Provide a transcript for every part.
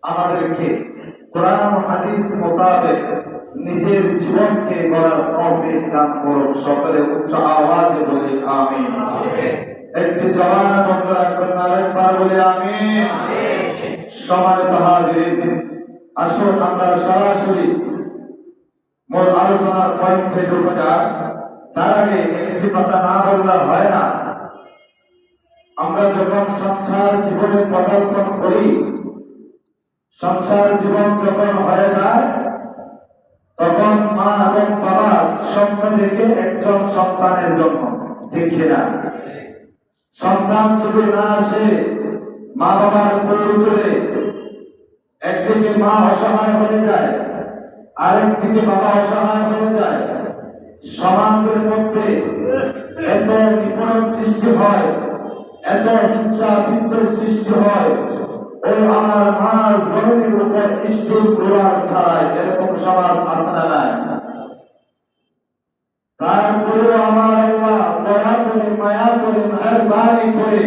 আমাদেরকে কোরআন ও হাদিস মোতাবেক নিজের জীবনকে গড়ার তৌফিক দান করুন। সকলে উচ্চ আওয়াজে বলি আমিন। একটি জবান বন্ধ রাখবেন না, আরেকবার বলি আমিন। সম্মানিত হাজিরিন, আসুন আমরা সরাসরি মূল আলোচনার পয়েন্টে ঢুকে যাই। তার আগে একটি কথা না বললে হয় না। আমরা যখন সংসার জীবনে পদার্পণ করি, সংসার জীবন যখন হয়ে যায়, তখন মা এবং বাবার স্বপ্ন দেখে একজন সন্তানের জন্ম, ঠিক কিনা? সন্তান যদি না আসে মা বাবার প্রয়োজনে, একদিকে মা অসহায় হয়ে যায়, আরেকদিকে বাবা অসহায় হয়ে যায়। সমাজের মধ্যে এত বিপদ সৃষ্টি হয়, এত হিংসা বিদ্বেষ সৃষ্টি হয়। ওই আমার মা জননীর উপর স্টিল রোলার ছাড়াই এরকম সমাজ আছে না নাই? তারপরেও আমার আল্লাহ দয়া করে, মায়া করে, মেহেরবানি করে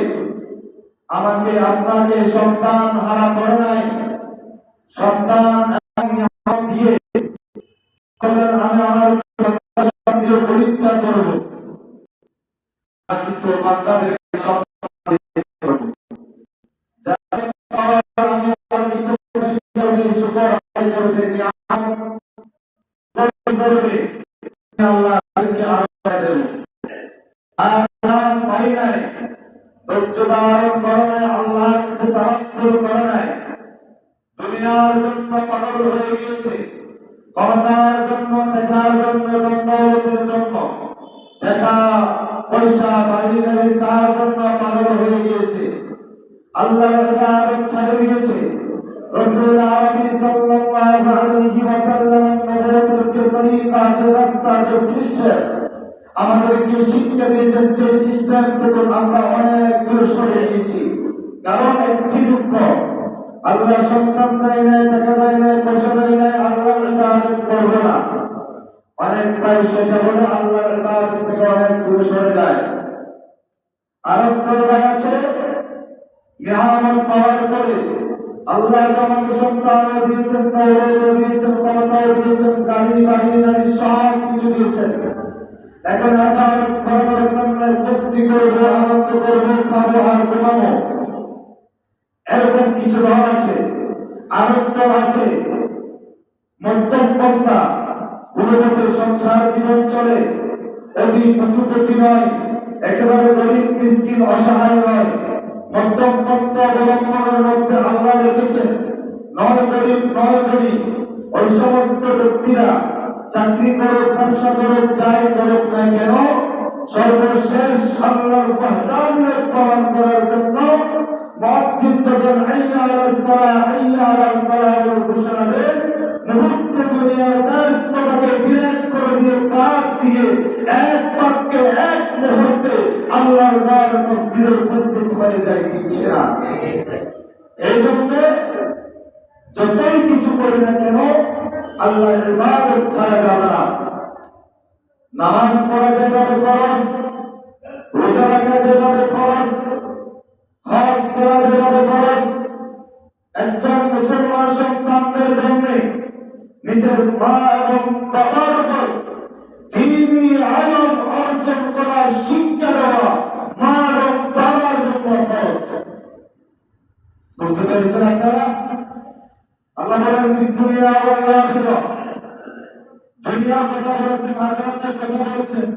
আমাকে আপনাকে সন্তান হারা করে নাই। সন্তান দিয়ে আমি আমার পরীক্ষা করব, কিছু বান্দাদের দুনিয়ার জন্য পাগল হয়ে গিয়েছে, ক্ষমতার জন্য, টাকার জন্য, দৌলতের জন্য, টাকা পয়সা বাড়ি গাড়ি তার জন্য পাগল হয়ে গিয়েছে। আল্লাহর ইবাদত ছেড়ে দিয়েছে। রাসূল আরবি সাল্লাল্লাহু আলাইহি ওয়াসাল্লাম নবুয়তের যে তরিকা, যে রাস্তা, যে সিস্টেম আমাদেরকে শিক্ষা দিয়েছেন, সেই সিস্টেম থেকে আমরা অনেক দূরে সরে গিয়েছি। কারণ একটি দুঃখ, আল্লাহ সন্তান দেয় নাই, টাকা দেয় নাই, পয়সা দেয় নাই, আল্লাহর ইবাদত করবো না। অনেক ভাই সেটা বলে আল্লাহর ইবাদত থেকে অনেক দূরে সরে যায়। আরেকটা ভাই আছে, নিয়ামত পাওয়ার পরে আল্লাহ আমাকে সন্তানও দিয়েছেন, দৌলতও দিয়েছেন, ক্ষমতাও দিয়েছেন, গাড়ি বাড়ি নারী সব কিছু দিয়েছেন। এখন ইবাদত করার জন্য ফুর্তি করবো, আনন্দ করবো, খাবো আর ঘুমাবো, এরকম কিছু দল আছে। আরেকটা আছে মধ্যম পন্থা, গুণগত সংসার জীবন চলে, অতি পশুপতি নয়, একেবারে গরিব মিসকিন অসহায় নয়, মধ্যম পন্থা অবলম্বনের মধ্যে আল্লাহ রেখেছেন। নয় গরিব নয় ধনী, ওই সমস্ত ব্যক্তিরা চাকরি করুক, ব্যবসা করুক, যাই করুক না কেন, সর্বশেষ আল্লাহর ওয়াহদানিয়ত প্রমাণ করার জন্য মুয়াজ্জিন যখন হাইয়া আলাস সালাহ, হাইয়া আলাল ফালাহ ঘোষণা দেন, মুহূর্তে দুনিয়ার ব্যস্ততাকে বিরাট করে দিয়ে, বাদ দিয়ে এক বাক্যে এক মুহূর্তে আল্লাহর ঘর মসজিদে উপস্থিত হয়ে যায়, ঠিক কিনা? এই জন্য যতই কিছু করি না কেন আল্লাহর ইবাদত ছাড়া যাবে না। নামাজ পড়া যেভাবে ফরজ, রোজা রাখা যেভাবে ফরজ, হজ করা যেভাবে ফরজ, একজন মুসলমান সন্তানদের জন্য নিজের মা এবং বাবার উপর দ্বীনি আইন অর্জন করার শিক্ষা দেওয়া মা এবং বাবার জন্য ফরজ। বুঝতে পেরেছেন আপনারা? আল্লাহ বলেন দুনিয়া এবং আখিরাত, দুনিয়ার কথা বলেছেন, আখিরাতের কথা বলেছেন।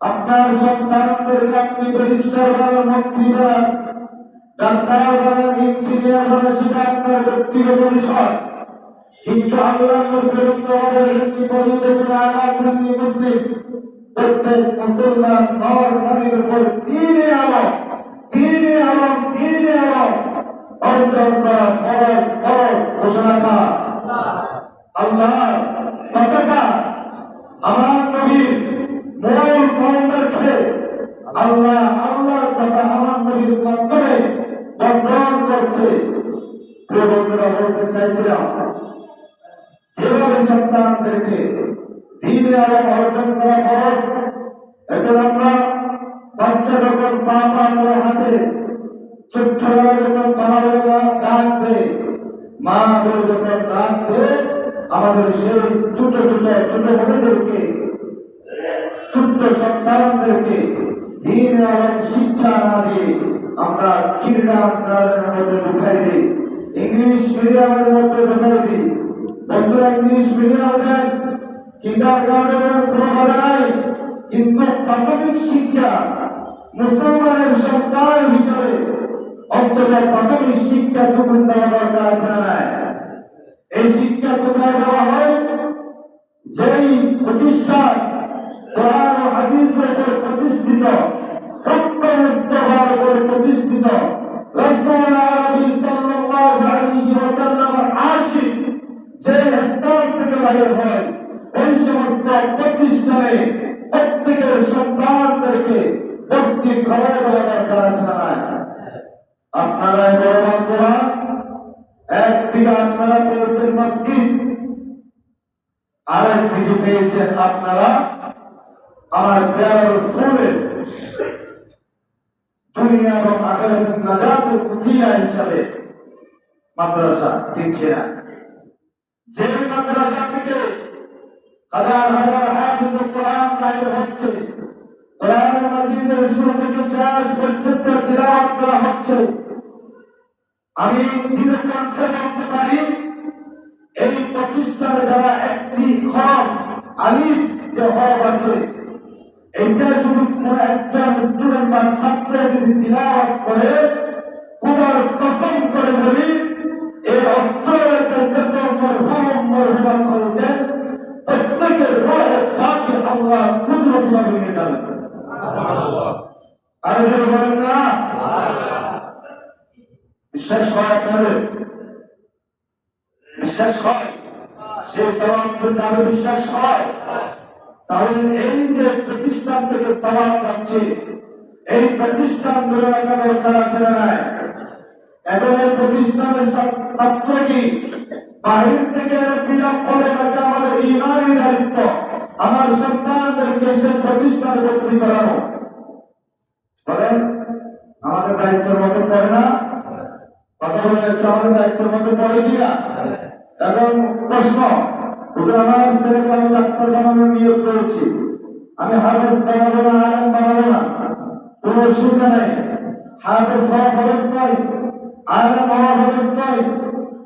আপনার সন্তানদেরকে আপনি ব্যারিস্টার বানান, মন্ত্রী বানান, ডাক্তার বানান, ইঞ্জিনিয়ার বানান, সেটা আপনার ব্যক্তিগত বিষয়। কিন্তু আল্লাহর নবী মুসলিম প্রত্যেক মুসলমান নর নারীর উপর দ্বীনে আলম, দ্বীনে আলম, দ্বীনে আলম অর্জন করা ফরজ, ফরজ ঘোষণা করা আল্লাহর পতাকা, আমার নবীর মূল মন্ত্রকে আল্লাহ আল্লাহর কথা আমার নবীর মাধ্যমে বর্ণন করছে। প্রিয় বন্ধুরা, বলতে চাইছিলাম যেভাবে সন্তানদেরকে দ্বীনে আলম অর্জন করা ফরজ, এখন আমরা বাচ্চা যখন পা পা করে হাঁটে, ছোট্ট যখন বাবা ডাক দেয়, মা বলে যখন ডাক দেয় আমাদের সেই ছোট বোনেদেরকে, ছোট্ট সন্তানদেরকে দিন এবং শিক্ষা না দিয়ে আমরা কিন্ডারগার্টেনের মধ্যে ঢুকাই দিই, ইংলিশ মিডিয়ামের মধ্যে ঢুকাই দিই। বন্ধুরা, ইংলিশ মিডিয়াম দেন, কিন্ডারগার্টেনের কোনো বাধা নাই, কিন্তু প্রাথমিক শিক্ষা মুসলমানের সন্তান হিসাবে অন্তত প্রাথমিক শিক্ষাটুকু দেওয়া দরকার আছে না নাই? এই শিক্ষা কোথায় দেওয়া হয়? যেই প্রতিষ্ঠান কোরআন ও হাদিসের উপর প্রতিষ্ঠিত, হক্ক মুস্তাফার উপর প্রতিষ্ঠিত, রাসূল আরবি সাল্লাল্লাহু আলাইহি ওয়াসাল্লামের আশিক যে স্থান থেকে বাইর হয়, ওই সমস্ত প্রতিষ্ঠানে প্রত্যেকের সন্তানদেরকে ভর্তি করে দেওয়া দরকার আছে না নাই? আপনারা বড় ভাগ্যবান, একদিকে আপনারা পেয়েছেন মসজিদ, আরেকদিকে পেয়েছেন আপনারা আমার প্যারা রাসূলের দুনিয়া এবং আখিরাতের নাজাতের ওসিলা হিসাবে মাদ্রাসা। ঠিক কিনা? যে মাদ্রাসা থেকে হাজার হাজার হাফেজ কোরআন বাইর হচ্ছে, কোরআন মাজিদের শুরু থেকে শেষ পর্যন্ত তিলাওয়াত করা হচ্ছে, আমি দৃঢ় কণ্ঠে বলতে পারি এই প্রতিষ্ঠানে যারা একটি হরফ আলিফ যে হরফ আছে, এটা যদি কোনো একজন স্টুডেন্ট বা ছাত্র যদি তিলাওয়াত করে, খোদার কসম করে বলি এই অক্ষরের যত মরহুমাত হয়েছে প্রত্যেকের রূহে পাকে আল্লাহ কুদরতভাবে নিয়ে যাবেন। আর যদি বলেন না বিশ্বাস হয়, আপনাদের বিশ্বাস হয়, সেই সওয়াব যদি আমি বিশ্বাস হয়, তাহলে এই যে প্রতিষ্ঠান থেকে সওয়াব যাচ্ছে, এই প্রতিষ্ঠান ধরে রাখা দরকার আছে না নাই? এখন এই প্রতিষ্ঠানের ছাত্র কি বাহির থেকে বিনামূল্যে রাখা আমাদের ইমানি দায়িত্ব, আমার সন্তানদেরকে সে প্রতিষ্ঠানে ভর্তি করানো। বলেন আমাদের দায়িত্বের মধ্যে পড়ে না? কথা বলেন একটু, আমাদের দায়িত্বের মধ্যে পড়ে কিনা? এখন প্রশ্ন, আমার ছেলেকে আমি ডাক্তার বানানোর নিয়োগ করেছি, আমি হাফেজ বানাবো না, আলেম বানাবো না, কোনো অসুবিধা নেই। হাফেজ হওয়া ফরজ নয়, আলেম হওয়া ফরজ নয়।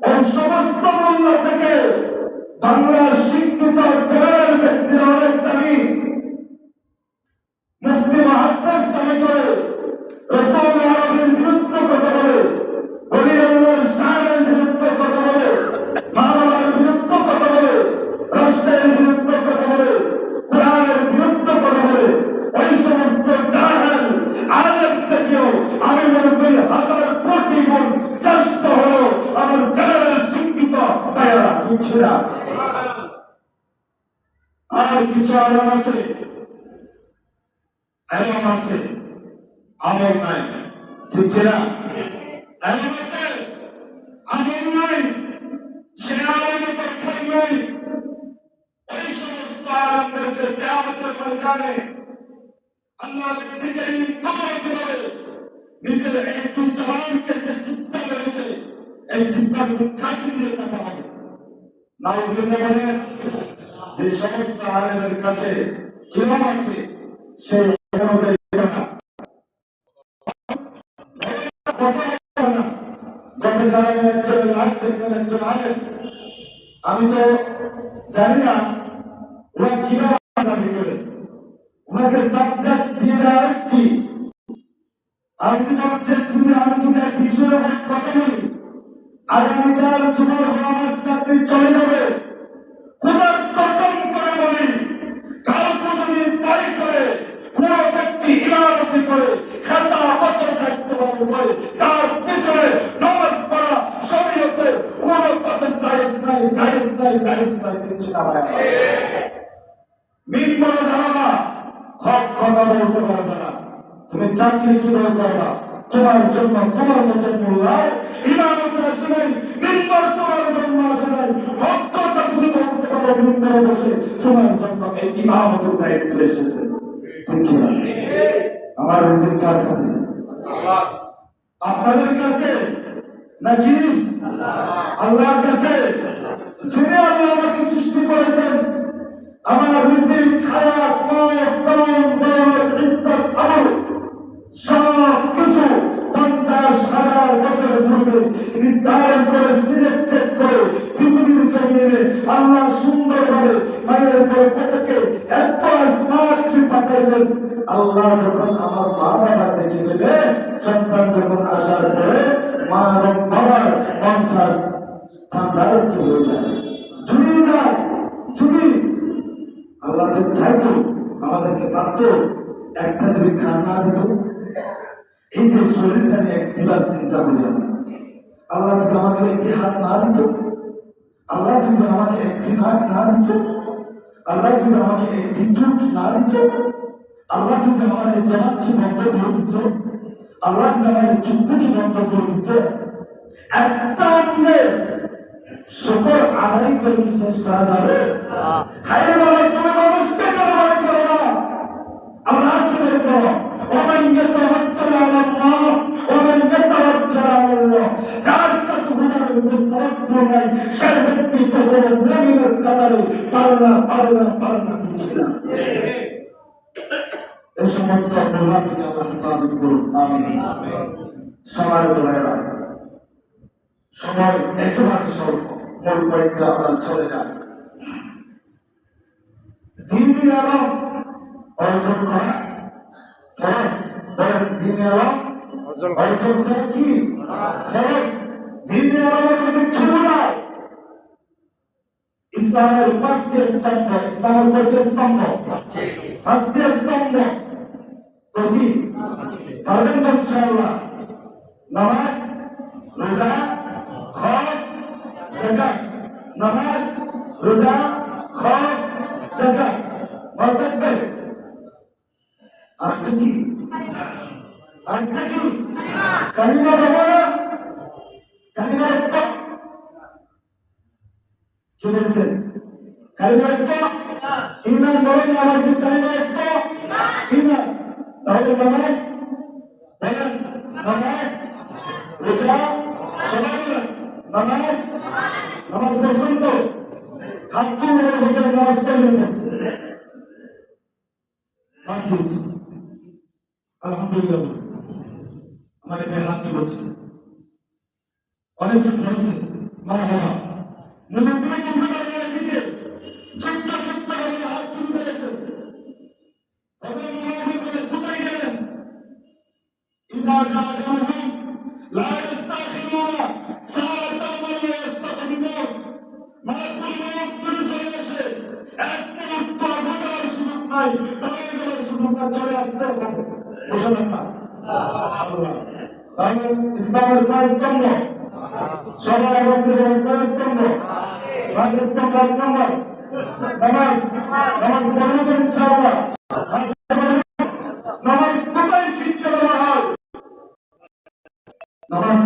এই সমস্ত মূল্য থেকে বাংলার শিক্ষিত জেনারেল ব্যক্তিরা অনেক দামি, মুফতি মুহাদ্দিস দাবি করে, রাসূল আরবির বিরুদ্ধে কথা বলে, ওলি আল্লাহর শানের বিরুদ্ধে কথা বলে, মানবের বিরুদ্ধে কথা বলে, রাষ্ট্রের বিরুদ্ধে কথা বলে, কোরআনের বিরুদ্ধে কথা বলে। ওই সমস্ত জাহেল আলেম থেকেও আমি মনে করি হাজার কোটি গুণ শ্রেষ্ঠ হলো আমার জেনারেল শিক্ষিত ভাইয়েরা। বুঝছি না? আর কিছু আলেম আছে, আলেম আছে, আমল নাই। ঠিক না? আলেম আছে, আমল নাই, সে আলেমের পক্ষে নয়। এই সমস্ত আলেমদেরকে কিয়ামতের ময়দানে আল্লাহর করিম তবরকভাবে নিজের এই দুই জওয়ানকে যে জিব্বা মেরেছে, এই জিব্বার কাছে দিয়ে কাটা হবে। নাউজুবিল্লাহ বলেন, যে সমস্ত আলেমের কাছে ইলম আছে সেই অনুযায়ী কথা না। গতকাল আমি একজনের লাইভ দেখলাম, একজন আলেম, আমি তো জানি না ওরা কিভাবে দাবি করে, ওনাকে সাবজেক্ট দিয়ে দেওয়া একটি, আপনি বলছেন তুমি আমি যদি এক বিষয়ে কথা বলি, আগামীকাল তোমার আমার চাকরি চলে যাবে। খোদার কসম করে বলি, কালকে যদি তাই করে কোন ব্যক্তি ইমামতি করে, খাতা পত্র দায়িত্ব পালন করে, তার পিছনে নামাজ পড়া শরীয়তে কোন কথা জায়েজ নাই, জায়েজ নাই, জায়েজ নাই। কিন্তু না ভাই, মিম্বরে দাঁড়াবা, হক কথা বলতে পারবে না, তুমি চাকরি কিভাবে করবা? তোমার জন্য তোমার মতো মোল্লার ইমামতের আসলে মিম্বর তোমার জন্য আসলে হক কথা তুমি বলতে পারো, মিম্বরে বসে তোমার জন্য এই ইমামতের দায়িত্ব এসেছে। আমার রিজিক কার কাছে? আপনাদের কাছে। নাকি আল্লাহর কাছে? যিনি আল্লাহ আমাকে সৃষ্টি করেছেন, আমার রিজিক, হায়াত, মওত, দাম, দৌলত, ইজ্জত, আবরু সব কিছু 50,000 বছর পূর্বে নির্ধারণ করে, সিলেক্টেড করে পৃথিবীর জমিনে আল্লাহ সুন্দরভাবে মায়ের গর্ভটাকে এত স্মার্টলি পাঠাইলেন। আল্লাহ যখন আমার মা বাবা থেকে গেলে, সন্তান যখন আসার পরে মা এবং বাবার মনটা ঠান্ডা একটু হয়ে যায়, জুড়িয়ে যায়। যদি আল্লাহ চাইতো আমাদেরকে মাত্র একটা যদি খান না দিত, এই যে শরীরটা নিয়ে একটিবার চিন্তা করি আমরা, আল্লাহ যদি আমাকে একটি হাত না দিত, আল্লাহ যদি আমাকে একটি নাক না দিত, আল্লাহ যদি আমাকে একটি চোখ না দিত, আল্লাহ যদি আমাদের জবানকে বন্ধ করে দিত, আল্লাহ যদি আমাদের চক্ষুকে বন্ধ করে দিত, একটা অঙ্গের শুকর আদায় করে কি শেষ করা যাবে? খাইয়ে বলে তুমি মানুষকে কারবার করো না, আল্লাহকে বের করো। ومن يتوكل على الله ومن يتوكل على الله, যার কাছে হুদার উপর তাওয়াক্কুল নাই, সে ব্যক্তি কখনো মুমিনের কাতারে পারে না ঠিক। এই সমস্ত গুনাহ থেকে আল্লাহ হেফাজত করুন, আমিন। সম্মানিত ভাইরা, সময় একেবারে স্বল্প, মূল পয়েন্টে আমরা চলে যাই। দ্বীনি আলম অর্জন করা ফরজ, বলেন দ্বীনি আলম অর্জন করা কি ফরজ? দ্বীনি আলমের মধ্যে কি বোঝায়? ইসলামের 5টি স্তম্ভ। ইসলামের কয়টি স্তম্ভ? 5টি স্তম্ভ। কয়টি? পারবেন তো ইনশাআল্লাহ? নামাজ, রোজা, হজ, যাকাত। নামাজ, রোজা, হজ, যাকাত। মনে থাকবে? আরেকটা কি? কালিমা বলো না? কালিমা একটা কি বলছেন? কালিমা একটা ঈমান বলেন না? আমাদের কালিমা একটা ঈমান। তাহলে নামাজ বলেন, নামাজ, রোজা, সবাই বলেন নামাজ। নামাজ পড়ছেন তো? হাত তুলে বলেন নামাজ পড়লেন বলছে। হাত তুলছে, আলহামদুলিল্লাহ। আমাদের হাত তুলেছে, অনেকে বলেছে মারহাবা। নবীকে কথা বলার দিকে ছোট্ট করে হাত তুলে দিয়েছেন। হযরত মুআযিব বলে কোথায় গেলেন? ইযা জাআহুম লা ইস্তাখিরুনা সাআতান ওয়া লা ইস্তাকদিমুন। মালাকুল মউত ফিরে এসে এক মুহূর্ত আগানোর সুযোগ নাই, দাঁড়িয়ে যাওয়ার সুযোগ না, চলে আসতে হবে। বসে রাখা আল্লাহ। তাহলে ইসলামের কয় স্তম্ভ? সবাই বলতে বলেন কয় স্তম্ভ? 5 স্তম্ভ। 1 নম্বর নামাজ। নামাজ পড়বেন তো ইনশাআল্লাহ? নামাজ কোথায় শিক্ষা দেওয়া হয়? নামাজ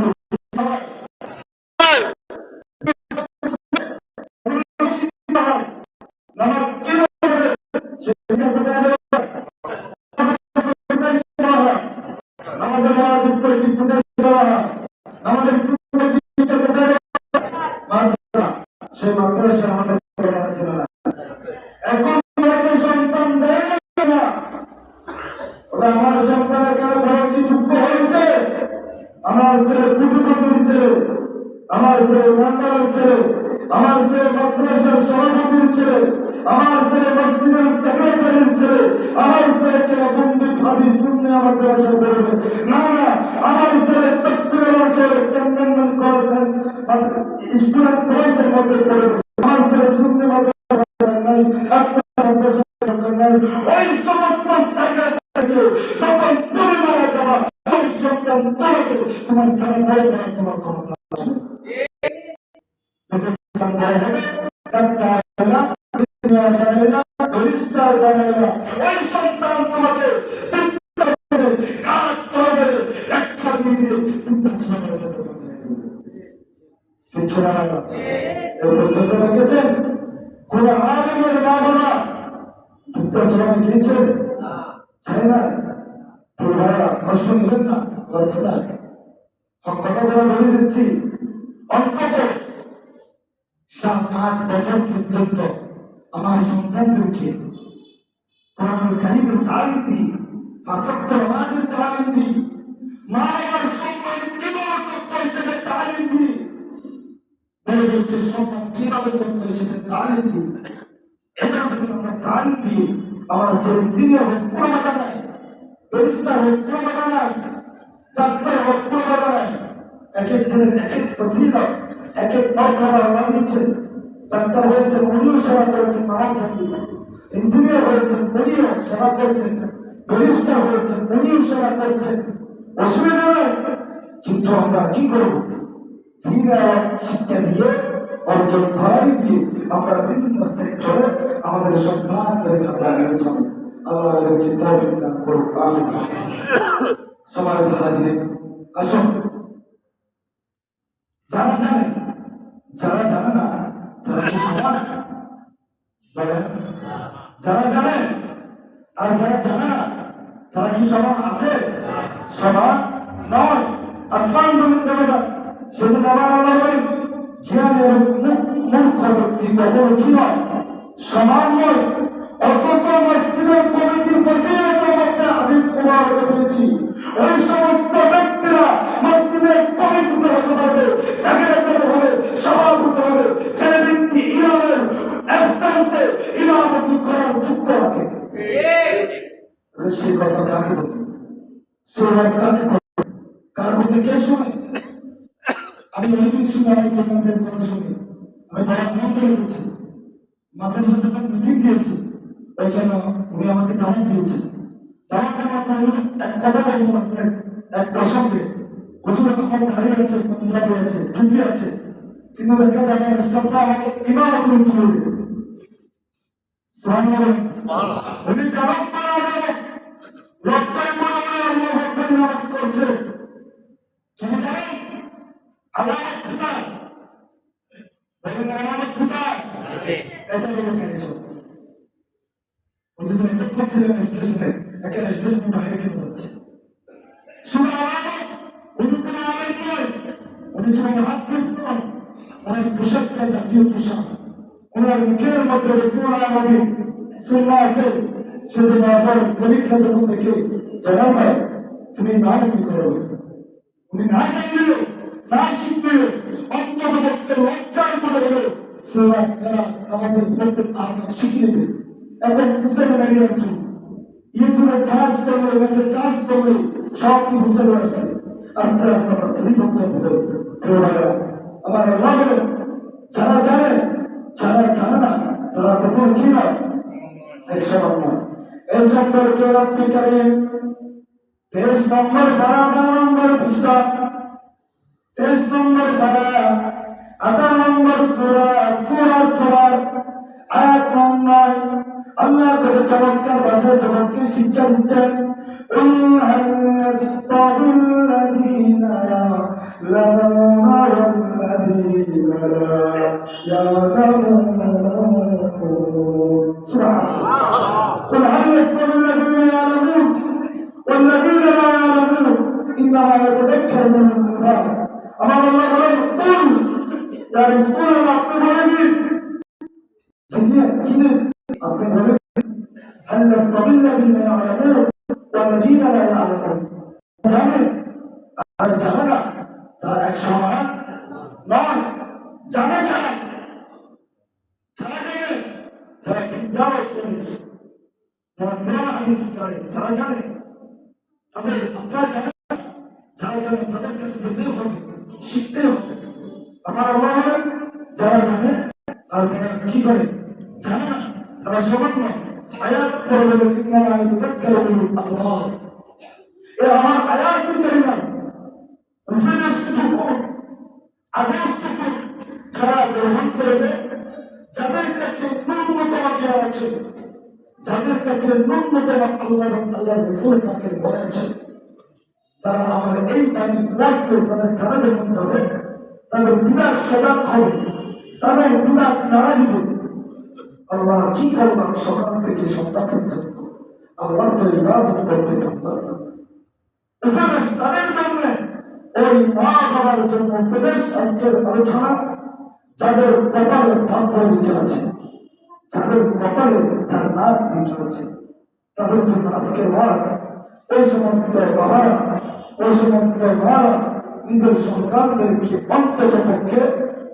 নামাজ কি হবে? শিক্ষা কোথায় দেওয়া হয়? আমাদের ওয়াজিব করে কি কোথায় দেওয়া হয়? আমাদের সুন্নাত কি কোথায় দেওয়া হয়? সেই মাদ্রাসা আমাদের পড়া ছিল না। এখন আমাদের সন্তান দেয় না। ওরা আমার সন্তানের কাছে বড় কি যোগ্য হয়েছে? আমার ছেলে কুটুপতির ছেলে, আমার ছেলে মেম্বারের ছেলে, আমার ছেলে মাদ্রাসার সভাপতির ছেলে, আমার ছেলে মসজিদের সেক্রেটারির ছেলে, আমার ছেলে কেন বন্দি ফাঁসি শুনলে মাদ্রাসা পড়বে না? না, আমার ছেলে তকবীরের ছেলে কেমন করেছেন স্টুডেন্ট কলেজের মধ্যে পড়বে। আমার ছেলে শুনতে মাদ্রাসা নাই, মাদ্রাসা নাই। ওই সমস্ত সেক্রেটারিকে যখন তুমি মারা যাবা, ওই সন্তান তোমাকে তোমার ছাড়া যাই করার তোমার ক্ষমতা আছে। ওই সন্তান তোমাকে দেখেছেন কোন আলেমের বাবা বৃদ্ধাশ্রমে গিয়েছে? চাই না। ভাইরা কষ্ট নেবেন না, কথা বলে দিচ্ছি। অন্তত 7-8 বছর পর্যন্ত আমার সন্তানদেরকে কোরআনুল কারীমের তালিম দিই, 5 ওয়াক্ত নামাজের তালিম দিই, মা বাবার সম্মান কিভাবে করতে হয় সেটা তালিম দিই, বড়দেরকে সম্মান কিভাবে করতে হয় সেটা তালিম দিই। এটা যখন আমরা তালিম দিই, আমার ছেলে ইঞ্জিনিয়ার হোক কোনো বাধা নাই, ব্যারিস্টার হোক কোনো বাধা নাই, ডাক্তার হোক কোনো বাধা নাই। এক এক ছেলের এক এক ফজিলত, এক এক মর্যাদা আল্লাহ দিয়েছেন। ডাক্তার হয়েছেন, উনিও সেবা করেছেন মানব জাতি, ইঞ্জিনিয়ার হয়েছেন, উনিও সেবা করেছেন, ব্যারিস্টার হয়েছেন, উনিও সেবা করেছেন, অসুবিধা নেই। কিন্তু আমরা কি করবো? শিক্ষা দিয়ে অর্জন করাই দিয়ে আমরা বিভিন্ন সেক্টরে আমাদের সন্তানদেরকে আমরা নিয়ে যাবো। আল্লাহ আমাদেরকে তৌফিক দান করুন, আমিন। সম্মানিত হাজির, আসুন, যারা জানে, যারা জানে না তারা কি সমান? বলেন, যারা জানে আর যারা জানে না তারা কি সমান আছে? সমান নয়। আসমান জমিন দেবতা শুধু বাবা আল্লাহ বলেন, জ্ঞান এবং মূর্খ ব্যক্তি কখনো কি নয়? সমান নয়। অথচ মসজিদের কমিটির ফজিলতের মধ্যে হাদিস মুবারক পেয়েছি, ওই সমস্ত ব্যক্তিরা মসজিদের কমিটিতে হতে পারবে, সেক্রেটারি হবে, সভাপতি হবে, যে ব্যক্তি ইমামের অ্যাবসেন্সে ইমামতি করার যোগ্য রাখে। সেই কথা কাকে বলে? সেই কাকে কার কথা কে শুনে? আমি অনেকদিন শুনে আমার তোমাদের কথা শুনি, আমি বড় আনন্দ লেগেছি। মাদ্রাসা যখন মিটিং দিয়েছি, ওইখানে উনি আমাকে দাওয়াত দিয়েছেন। দাওয়াতের মাধ্যমে এক কথা বলবো আপনার এক প্রসঙ্গে, হুজুর আমার দাঁড়িয়ে আছে, পাঞ্জাবি আছে, টুপি আছে, কিন্তু দেখা যাবে স্টাফটা আমাকে ইমামত তুলে দেবে। উনি জবাব করা যাবে, লজ্জায় পড়ে আল্লাহ আকবার ইমামতি করছে। কেন জানেন? আলামত কোথায়? বলেন আলামত কোথায়? এটা বলে দিয়েছ। উনি তো এটা করছিলেন স্টেশনে, এখানে স্টেশনের বাইরে কেন যাচ্ছে? শুধু আলামত, উনি কোনো আলেম নয়, উনি কোনো মুহাদ্দিস নয়, ওনার পোশাকটা জাতীয় পোশাক, ওনার মুখের মধ্যে রাসূলুল্লাহ নবী সুন্নাহ আছে। সেজন্য আমার পরীক্ষা যখন দেখে জানাল ভাই তুমি ইমামতি করো, উনি না জানলেও না শিখলেও অন্তত পক্ষে লজ্জার করে হলো সুন্নাহ করা আমাদের শিখিয়ে দেবে। এখন সোশ্যাল মিডিয়ার যুগ, ইউটিউবে চার্জ করলে, নেটে চার্জ করলে সব কিছু চলে আসছে। আস্তে আস্তে আমরা পরিবর্তন হবে। আমার আল্লাহ বলেন, যারা জানে, যারা জানে না তারা কখনো কি নয়? একশো নম্বর। এই সম্পর্কে আপনি করেন 23 নম্বর ধারা, 18 নম্বর পৃষ্ঠা, 23 নম্বর ধারা, 18 নম্বর সূরা, সূরা জুমার আয়াত নম্বর। আল্লাহ কত চমৎকার ভাষায় জগৎকে শিক্ষা দিচ্ছেন। قل هل يستوي الذين يعلمون والذين لا يعلمون انما يتذكر من الالباب। আমার আল্লাহ বলেন, قل يا رسول الله, আপনি বলে দিন, আপনি বলে هل يستوي الذين يعلمون والذين لا يعلمون। জানে আর জানে না তারা এক সমান নয়। জানে কারা? তারা জানে যারা বিদ্যালয় করে, যারা কোরআন হাদিস করে, তারা জানে। তাদের আপনারা জানেন না, যারা জানে তাদের কাছে যেতে হবে, শিখতে হবে। আমার আল্লাহ বলেন, যারা জানে আর যারা কি করে জানে না তারা সমান নয়। আয়াত পড়ে বলেন, ইন্নামা ইয়াতাযাক্কারু উলুল আলবাব। এ আমার আয়াত কারিমা উপদেশটুকু, আদেশটুকু যারা গ্রহণ করবে, যাদের কাছে ন্যূনতম জ্ঞান আছে, যাদের কাছে ন্যূনতম আল্লাহ এবং আল্লাহ রাসূল তাকে বলেছেন, তারা আমার এই বাণী রাস্তায় তাদের কাজে মধ্যে হবে, তাদের বিরাট সজাগ হবে, তাদের বিরাট নাড়া দিবে। আল্লাহ কি করলাম সকাল থেকে সন্ধ্যা পর্যন্ত আল্লাহ তো ইবাদত করতে পারতাম। উপদেশ তাদের জন্য, ওই মা বাবার জন্য উপদেশ আজকের আলোচনা। যাদের কপালে ভাগ্য লিখে আছে, যাদের কপালে জান্নাত লিখে আছে, তাদের জন্য আজকের ওয়াজ। ওই সমস্ত বাবারা, ওই সমস্ত মারা নিজের সন্তানদেরকে অন্ততপক্ষে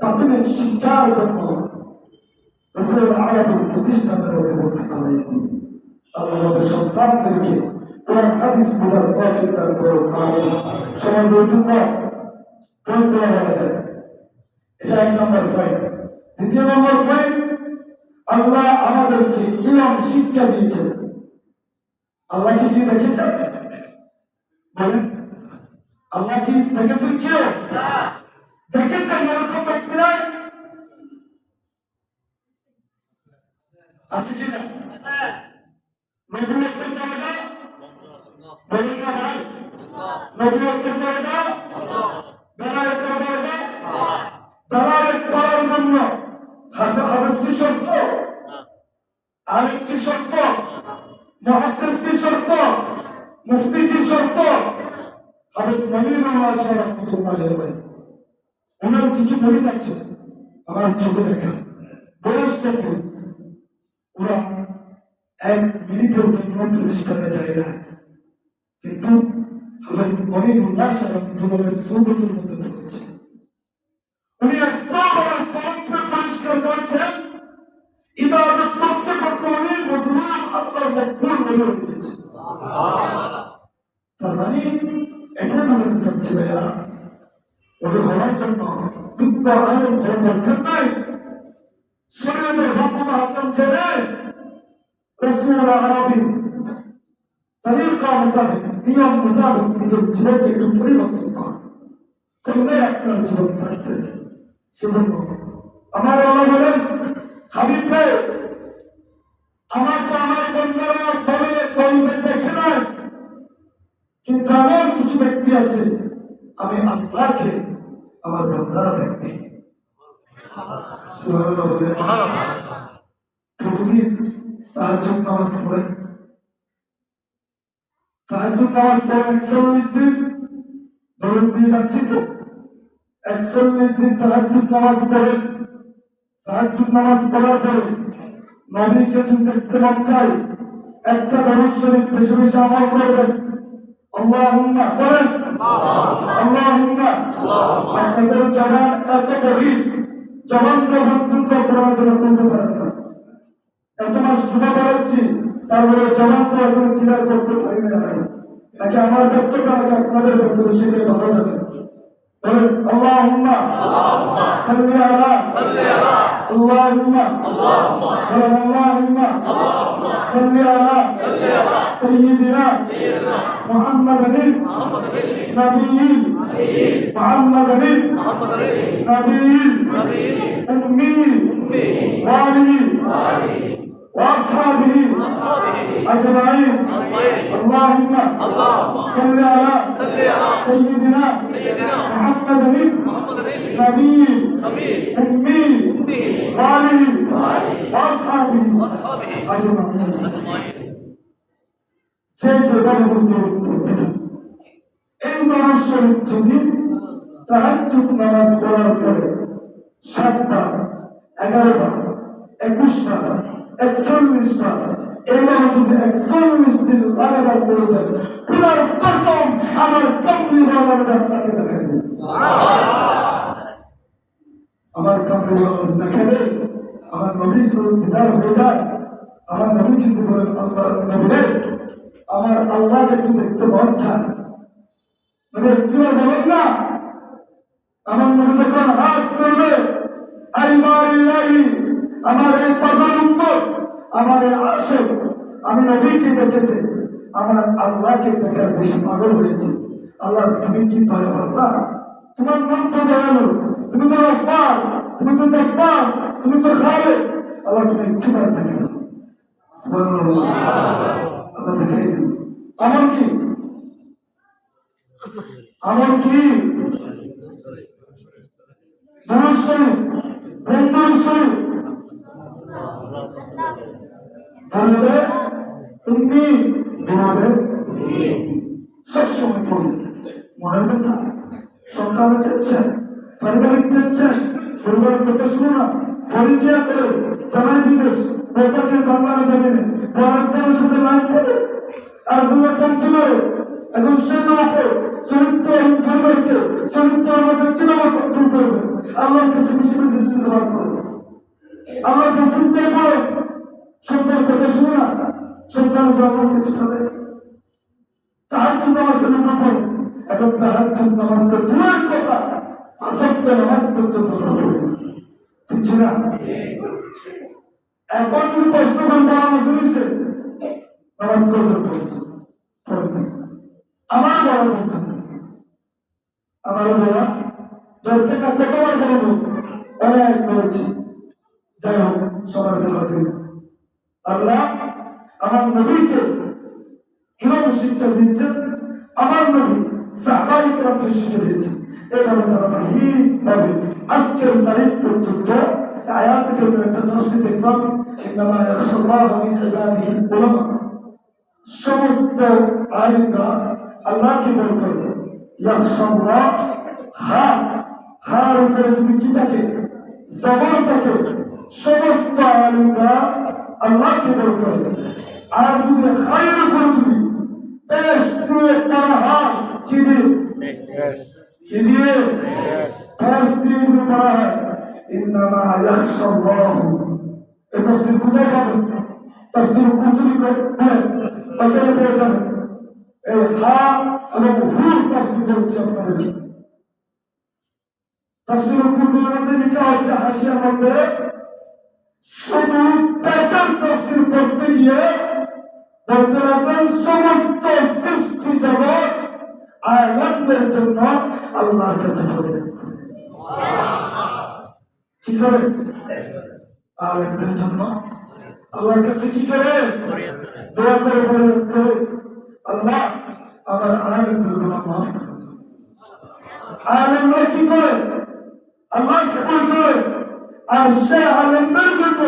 প্রাথমিক শিক্ষার জন্য রাসূল আরবি প্রতিষ্ঠানের ভর্তি করেন। আল্লাহ আমাদের সন্তানদেরকে কোরআন হাদিস বোঝার তৌফিক দান করুন। আমিন। সমাজে দুটো কোন বলা যায়, এটা এক নম্বর পয়েন্ট। দ্বিতীয় নম্বর পয়েন্ট, আল্লাহ আমাদেরকে কিরম শিক্ষা দিয়েছেন। আল্লাহ কি দেখেছেন? বলেন, আল্লাহ কি দেখেছেন? কেউ দেখেছেন এরকম ব্যক্তিরা আছে কিনা? নবুয়তের দরজা বলেন না ভাই, নবুয়তের দরজা, বেলায়েতের দরজা, বেলায়েত করার জন্য হাফেজ কি শর্ত? আলিম কি শর্ত? মুহাদ্দিস কি শর্ত? মুফতি কি শর্ত? হাফেজ মনিরুল্লাহ রাহমাতুল্লাহ আলাইহি ওনার কিছু মুরিদ আছে আমার চোখে দেখা, বয়স্ক মুরিদ, ওরা এক মিনিটের জন্য প্রতিষ্ঠানে যায় না, কিন্তু হাফেজ মনিরুল্লাহ রাহমাতুল্লাহ সুন্নতের মধ্যে ঢুকেছে। উনি একদম আমার চরিত্র পরিষ্কার করেছেন, ইবাদত করতে করতে উনি মজলুম আল্লাহর মকবুল হয়ে গিয়েছে। তার মানে এটাই বলতে চাচ্ছি ভাইয়া, ওকে হওয়ার জন্য বিজ্ঞ আলেম হওয়ার দরকার নাই। শরীয়তের হুকুম হাকাম ছেড়ে রাসূল আরবি তরিকা মোতাবেক, নিয়ম মোতাবেক নিজের জীবনকে একটু পরিবর্তন করলে আপনার জীবন সাকসেস। সেজন্য আমার আল্লাহ বলেন, হাবিব ভাই আমাকে আমার বন্ধুরা বলবে দেখে নাই, কিন্তু আমার কিছু ব্যক্তি আছে আমি আল্লাহকে আমার বান্দারা দেখবে। সুবহানাল্লাহ বলেন। প্রতিদিন তাহাজ্জুদ নামাজ পড়েন, তাহাজ্জুদ নামাজ পড়েন 41 দিন, ধরুন দিয়ে যাচ্ছি তো 41 দিন তাহাজ্জুদ নামাজ পড়েন। তাহাজ্জুদ নামাজ পড়ার পরে নবীকে যদি দেখতে মন চাই, একটা দরুদ শরীফ বেশি বেশি আমল করবেন। আল্লাহুম্মা বলেন, আল্লাহুম্মা। আপনাদের জবান এত গভীর, জবানটা পর্যন্ত প্রয়োজন করতে পারেন না। এত মাস জমা করাচ্ছি, তারপরে জবানটা এখন ক্লিয়ার করতে পারি না। নাকি আমার ব্যক্তিগত, নাকি আপনাদের ব্যক্তিগত, সেটাই ভালো যাবে। বলেন আল্লাহুম্মা সাল্লি আলা, আল্লাহুম্মা বলেন আল্লাহুম্মা সাল্লি আলা সাইয়্যিদিনা মুহাম্মাদিন নাবিয়্যিল মুহাম্মাদিন নাবিয়্যিল উম্মি ওয়ালিহি وأصحابه أجمعين. اللهم صل على سيدنا محمد نبي أمي وآله وأصحابه أجمعين. এই মানুষের যদি তাহাজ্জুদ নামাজ পড়ার পরে 7 বার, 11 বার, 21 বার, 41 বার, এবার যদি 41 দিন লাগাতার পড়ে যায়, খোদার কসম আমার কামলি হওয়ার আপনাকে দেখাই দেব। আমার কামলি হওয়ার দেখাবে, আমার নবী স্বরূপ দিদার হয়ে যায়। আমার নবী কিন্তু বলেন, আল্লাহ নবীরে আমার আল্লাহকে একটু দেখতে মন চায়। মানে একটিবার বলেন না, আমার নবী যখন হাত করবে, আমার এই পাগল উম্মত, আমার এই আশিক, আমি নবীকে দেখেছি, আমার আল্লাহকে দেখার বেশি পাগল হয়েছে। আল্লাহ তুমি কি দয়াবান না? তোমার নাম তো দয়ালু, তুমি তো গফফার, তুমি তো জব্বার, তুমি তো খালিক। আল্লাহ তুমি একটুবার দেখে না। সুবহানাল্লাহ, আল্লাহ দেখাই দিন। আমার কি মানুষের বন্ধুর বলবে তুমি বলবে সবসময় পড়বে, মনের কথা সন্তানের টেনশন, পারিবারিক টেনশন, পরিবারের কথা শুনো না, পরীক্ষা করে জামাই বিদেশ প্রত্যেকে বাংলার জমিনে পরাক্রমের সাথে লাইন করে আর দুটো টন্টি মারে। এখন সে মাকে চরিত্রহীন পরিবারকে চরিত্র আমাদের কিভাবে কন্ট্রোল করবে? আল্লাহর কাছে বেশি বেশি চিন্তা করবে, আল্লাহর কাছে চিন্তা করে সন্তানের কথা শুনো না, সন্তানের আল্লাহর কাছে করে তাহাজ্জুদ নামাজের জন্য পড়ে। এখন তাহাজ্জুদ নামাজ তো দূরের কথা, আসক্ত নামাজ পর্যন্ত পড়ে, ঠিক না? এখন যদি প্রশ্ন করেন নামাজ হয়েছে, নামাজ পর্যন্ত পড়েছে, আমার বলা দরকার নেই, আমার বলা দরকার না। কতবার বলবো, অনেক বলেছি। যাই হোক, সবার হাতে আল্লাহ আমার নবীকে ইমাম শিক্ষা দিয়েছেন, আমার নবী সাহাবায়ে কেরামকে শিক্ষা দিয়েছেন। এভাবে ধারাবাহিকভাবে আজকের তারিখ পর্যন্ত আয়াত কারিমের একটা তাফসীর দেখলাম, ইন্নামা ইয়াখশাল্লাহা মিন ইবাদিহিল উলামা। সমস্ত আলিমরা আল্লাহকে ভয় করে। ইয়াখশাল্লাহ, হার উপরে যদি কি থাকে, জবান থাকে, সমস্ত আলিমরা আল্লাহকে ভয় করে। আর যদি হায়ের উপরে যদি পেশ দিয়ে পড়া হয়, কি দিয়ে পেশ দিয়ে যদি পড়া হয়, ইন্নামা ইয়াখশাল্লাহ। এই তাফসীর কোথায় পাবেন? তাফসীর কুরতুবী ওখানে পেয়ে যাবেন। এই হা এবং হুর তাফসীর হচ্ছে আপনাদের তাফসীর কুরতুবীর মধ্যে লেখা হচ্ছে হাসিয়ার মধ্যে, শুধু পেশার তাফসীর করতে গিয়ে বলতে লাগবেন সমস্ত সৃষ্টি জগৎ আলেমদের জন্য আল্লাহর কাছে ফরিয়াদ করে। কি করে? আলেমদের জন্য আল্লাহর কাছে কি করে? দোয়া করে ফরিয়াদ করে, আল্লাহ আমার আলেমদের গুনাহ মাফ করে দাও। আলেমরা কি করে? আল্লাহকে ভয় করে, আর সে আলেমদের জন্য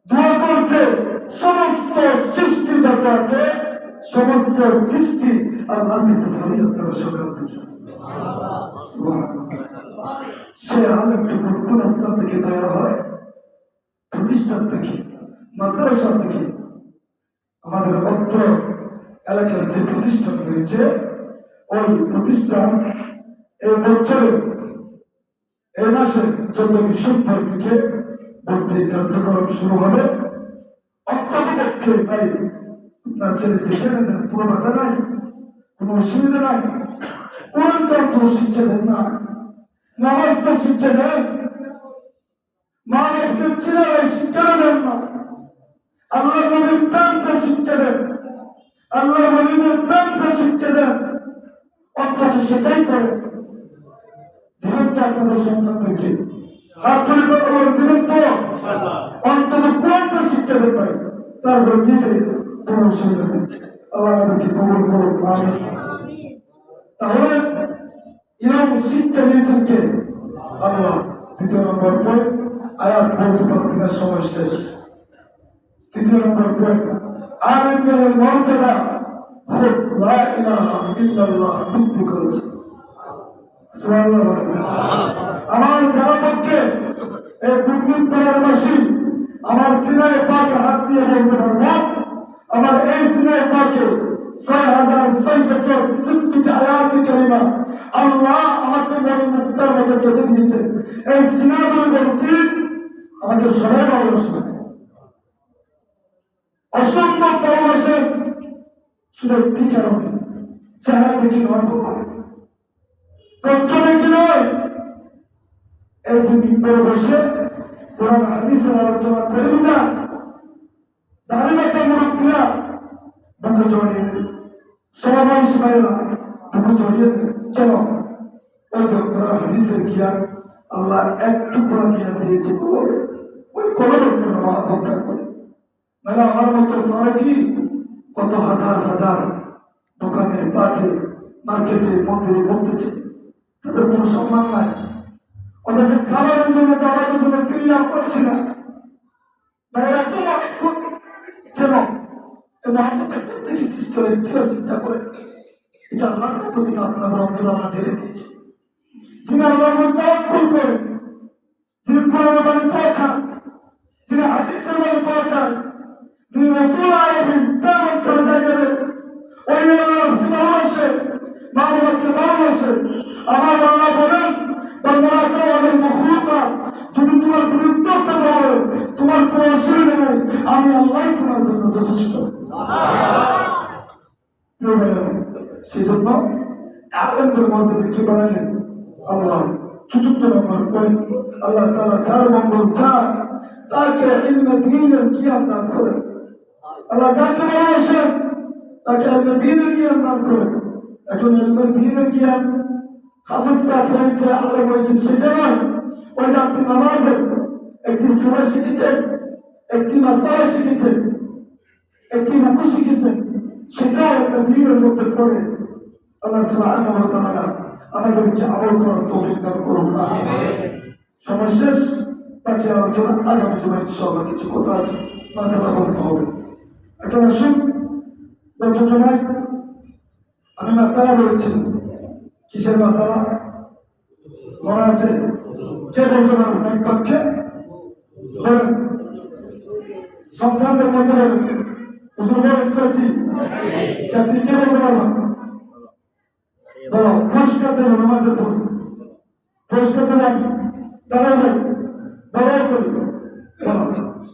দোয়া করছে। সমস্ত সৃষ্টি যত আছে, সমস্ত সৃষ্টি আল্লাহর কাছে ফরিয়াদ করে সকাল থেকে। সে আলেমটুকু কোন স্থান থেকে তৈরি হয়? প্রতিষ্ঠান থেকে, মাদ্রাসা থেকে। আমাদের অত্র এলাকার যে প্রতিষ্ঠান রয়েছে, ওই প্রতিষ্ঠান এই বছরে এই মাসে 14 ডিসেম্বর থেকে ভর্তি কার্যক্রম শুরু হবে। অন্ততপক্ষে ভাই আপনার ছেলে যেখানে দেন, কোনো বাধা নাই, কোনো অসুবিধা নাই। কোরআনটা কোনো শিক্ষা দেন না, নামাজটা শিক্ষা দেন, মা বাপকে ছেলেরা শিক্ষা দেন না, আল্লাহ নবীর প্রাণটা শিক্ষা দেন, আল্লাহ নবীর প্রাণটা শিক্ষা দেন, অন্তত সেটাই করে। দিবেন তো আপনাদের সন্তানদেরকে? হাত তুলে কথা বলেন, দিবেন তো? অন্তত কোরআনটা শিক্ষা দেন ভাই, তারপর নিজে কোনো অসুবিধা নেই। আল্লাহ আমাদেরকে কবুল করুন, আমিন। তাহলে ইমাম শিক্ষা দিয়েছেন কে? আল্লাহ। দ্বিতীয় নম্বর পয়েন্ট, আয়াত বলতে পারছি না, সময় শেষ। তৃতীয় নম্বর পয়েন্ট, আলেমদের মর্যাদা খুব লা ইলাহা ইল্লাল্লাহ বৃদ্ধি করেছে। সুবহানাল্লাহ। আমার যারা পক্ষে এই বুদ্ধির পাড়াবাসী আমার সিনাই পাকে হাত দিয়ে বলতে পারবো, আমার এই সিনাই পাকে 6666 আয়াত কারিমা আল্লাহ আমাকে বড় মুক্তার মতো বেঁধে দিয়েছেন। এই সিনাগুলো বলছি, আমাকে সবাই ভালোবাসে, অসম্ভব ভালোবাসে। শুধু একটি কারণে, চেহারা দেখি নয়, তথ্য দেখি নয়। এই যে মিম্বরে বসে কোরআন হাদিসের আলোচনা করে না, দাঁড়িয়ে রাখা মুরব্বীরা বুকে জড়িয়ে, সমাবেশ ভাইরা বুকে জড়িয়ে কেন? ওই যে কোরআন হাদিসের জ্ঞান আল্লাহ একটু কোরআন জ্ঞান দিয়েছে, ওই কলমের জন্য মহাব্বত করে। মানে আমার মতো ফারুকি কত হাজার হাজার দোকানে, মাঠে, মার্কেটে, মন্দিরে বলতেছে, তাদের কোনো সম্মান নাই। অথচ খাবারের জন্য, দাবারের জন্য সিরিয়াল করছে না। কেন? এই মহাব্বতের প্রত্যেকে সৃষ্টি করে, কেউ চিন্তা করে এটা আল্লাহর পক্ষ থেকে আপনাদের অন্তর আমরা ঢেলে দিয়েছি। যিনি আল্লাহর মধ্যে তাওয়াক্কুল করে, যিনি কোরআনের বাণী পৌঁছান, যিনি হাদিসের বাণী পৌঁছান, যিনি রাসূল আরবি প্রেম করে জায়গায় ওই আল্লাহকে ভালোবাসে, মা বাবাকে ভালোবাসে। আমার আল্লাহ বলেন, বান্দারা তোমাদের মখলুকাত যদি তোমার বিরুদ্ধে কথা বলে তোমার কোনো অসুবিধা নেই, আমি আল্লাহ তোমার জন্য যথেষ্ট। সেই জন্য আলেমদের মধ্যে দেখতে পারেন আল্লাহ চতুর্থ নম্বর পয়েন্ট, আল্লাহ তাআলা যার মঙ্গল চান তাকে ইলমে দ্বীনের জ্ঞান দান করেন। আল্লাহ যাকে ভালোবাসেন তাকে ইলমে দ্বীনের জ্ঞান দান করেন। এখন ইলমে দ্বীনের জ্ঞান হাফেজা হয়েছে, আলেম হয়েছে সেটা নয়। ওই যে আপনি নামাজের একটি সূরা শিখেছেন, একটি মাসআলা শিখেছেন, একটি রুকু শিখেছেন, সেটাও ইলমে দ্বীনের মধ্যে পড়ে। আল্লাহ সুবহানাহু ওয়া তাআলা আমাদেরকে আমল করার তৌফিক দান করুন। সর্বশেষ বাকি আলোচনা আগামী জুমায় ইনশাআল্লাহ কিছু কথা আছে, মাসালা বলতে হবে। এখন আসুন, গত জুমায় আমি মাসালা বলেছিলাম। কিসের মাসালা মনে আছে? কে বলতে পারবেন এক পক্ষে? বলেন, সন্তানদের মধ্যে বলেন, হুজুর বয়স করেছি চাকরি, কে বলতে পারবেন? পুরস্কার দেবো, নামাজের পর পুরস্কার দেবো আমি। দাঁড়াবো, দাঁড়াই করি।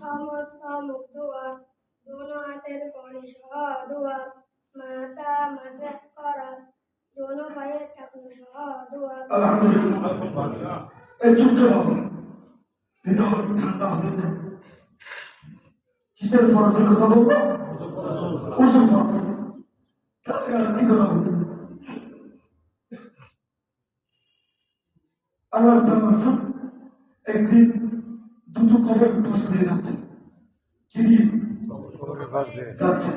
সমস্ত মুখ ধোয়া, দোনো হাতের কণি সহ ধোয়া, মাথা মাসে করা, দোনো পায়ের টাকনু সহ ধোয়া। আলহামদুলিল্লাহ। এই চুপটা ভাবো, হৃদয় ঠান্ডা হয়ে যায়। কিসের ফরজের কথা বলবো? উজু ফরজ। তাহলে আর কি কথা বলবো? আল্লাহর রাসূল একদিন দুটো কবর পাশ দিয়ে যাচ্ছে। কি দিয়ে যাচ্ছে?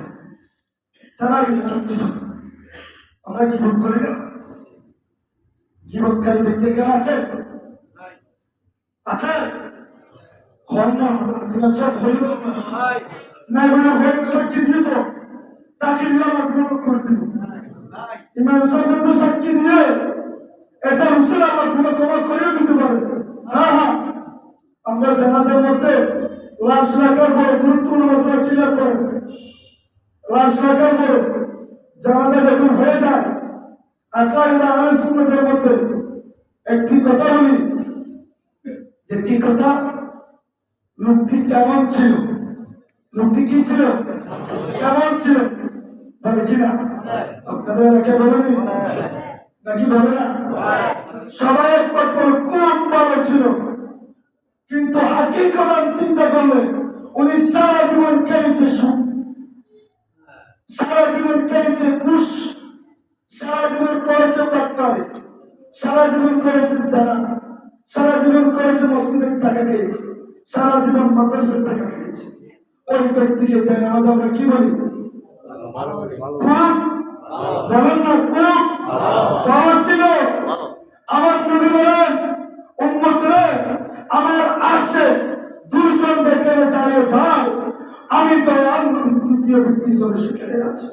তার আগে আমরা কি ভোগ করি না? জীবনকারী ব্যক্তি কেন আছে? আছে হন না? সব হইল না, হইল সাক্ষী দিয়ে তো তাকে দিয়ে আমরা গ্রহণ করে দিব। ইমাম সাহেব সাক্ষী দিয়ে এটা রসুল আল্লাহ গুলো ক্ষমা করেও দিতে পারে। হ্যাঁ হ্যাঁ, আমরা জানাজার মধ্যে লাশ রাখার পরে গুরুত্বপূর্ণ মশলা ক্লিয়ার করেন। লাশ রাখার পরে জানাজা যখন হয়ে যায়, আকাইদা আহলে সুন্নাতের মধ্যে একটি কথা বলি, যে কি কথা? লোকটি কেমন ছিল? লোকটি কি ছিল? কেমন ছিল? বলে কিনা? আপনাদের এলাকায় বলেনি নাকি? বলে না? সবাই একবার করে খুব ভালো ছিল, কিন্তু হাকিকত চিন্তা করলে উনি সারা জীবন খেয়েছে সুখ, সারা জীবন খেয়েছে ঘুষ, সারা জীবন করেছে বাটপারি, সারা জীবন করেছে জানা, সারা জীবন করেছে মসজিদের টাকা খেয়েছে, সারা জীবন মাদ্রাসার টাকা খেয়েছে। ওই ব্যক্তিকে যে নামাজ আমরা কি বলি? খুব বলেন না, খুব ভালো ছিল। আমার নবী বলেন, উম্মতরে আমার আসে দুইজন যেখানে দাঁড়িয়ে যায়, আমি দয়াল নবীর দ্বিতীয় ব্যক্তি হিসেবে সেখানে আছি।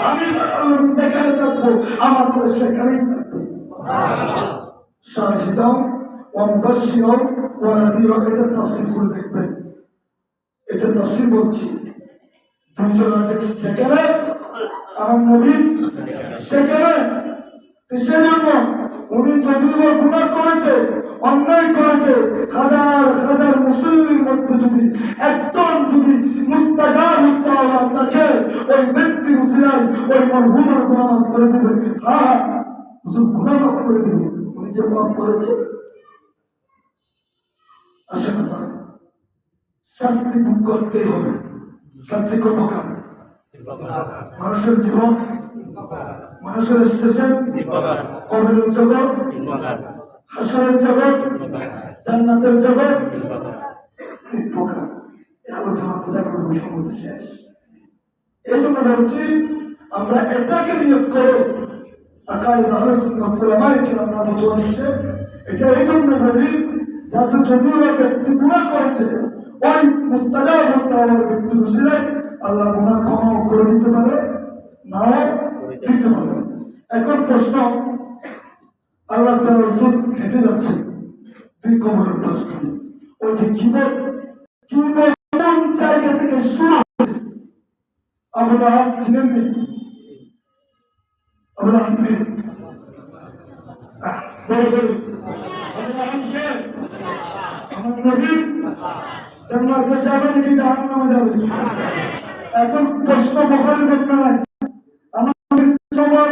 আমি দয়াল নবী যেখানে থাকবো আমার পরে সেখানেই থাকবো। শাহিদাও ওয়া মুবাশশিরাও ওয়া নাযীরা, এটা তাফসীর করে দেখবেন। এটা তাফসীর বলছি। দুইজন আছে সেখানে, আমার নবী সেখানে। সেজন্য উনি যদিও গুনাহ করেছে, অন্যায় করেছে, হাজার হাজার মুসলিমের মধ্যে যদি একজন যদি মুস্তাজাব মুস্তাওয়া থাকে, ওই ব্যক্তি মুসলিম ওই মরহুমের গুনাহ মাফ করে দেবে। হ্যাঁ, হুজুর গুনাহ মাফ করে দেবে। উনি যে মাফ করেছে, আশা করা শাস্তি ভোগ করতেই হবে। শাস্তি করবো কার? মানুষের জীবন, মানুষের স্টেশন, কবরের জগৎ, হাসরের জগৎ, জান্নাতের জগৎ, আলোচনা বোঝা করবো সময় শেষ। এই জন্য বলছি, আমরা এটাকে নিয়োগ করে আকাইদা আহলে সুন্নাত ওয়াল জামাত এটা এই জন্য বলি, যাতে যদিও ব্যক্তি গুনাহ করেছে, ওই মুস্তাজাব মুস্তাওয়ার ব্যক্তি মুসলিম আল্লাহ গুনাহ ক্ষমা করে দিতে পারে, নাও দিতে পারে। এখন প্রশ্ন, আল্লাহ তাআলা রাসূল হেঁটে যাচ্ছে দুই কবরের মাঝখানে। ওই যে কিবত কোন জায়গা থেকে শুরু হয়েছে? আবু লাহাব ছিলেন নি? আবু লাহাব কে? বলে বলি, আবু লাহাব কে? আমার নবী জান্নাতে যাবে নাকি জাহান্নামে যাবে? এখন প্রশ্ন বুখারীর মধ্যে নাই। আমার নবী সবার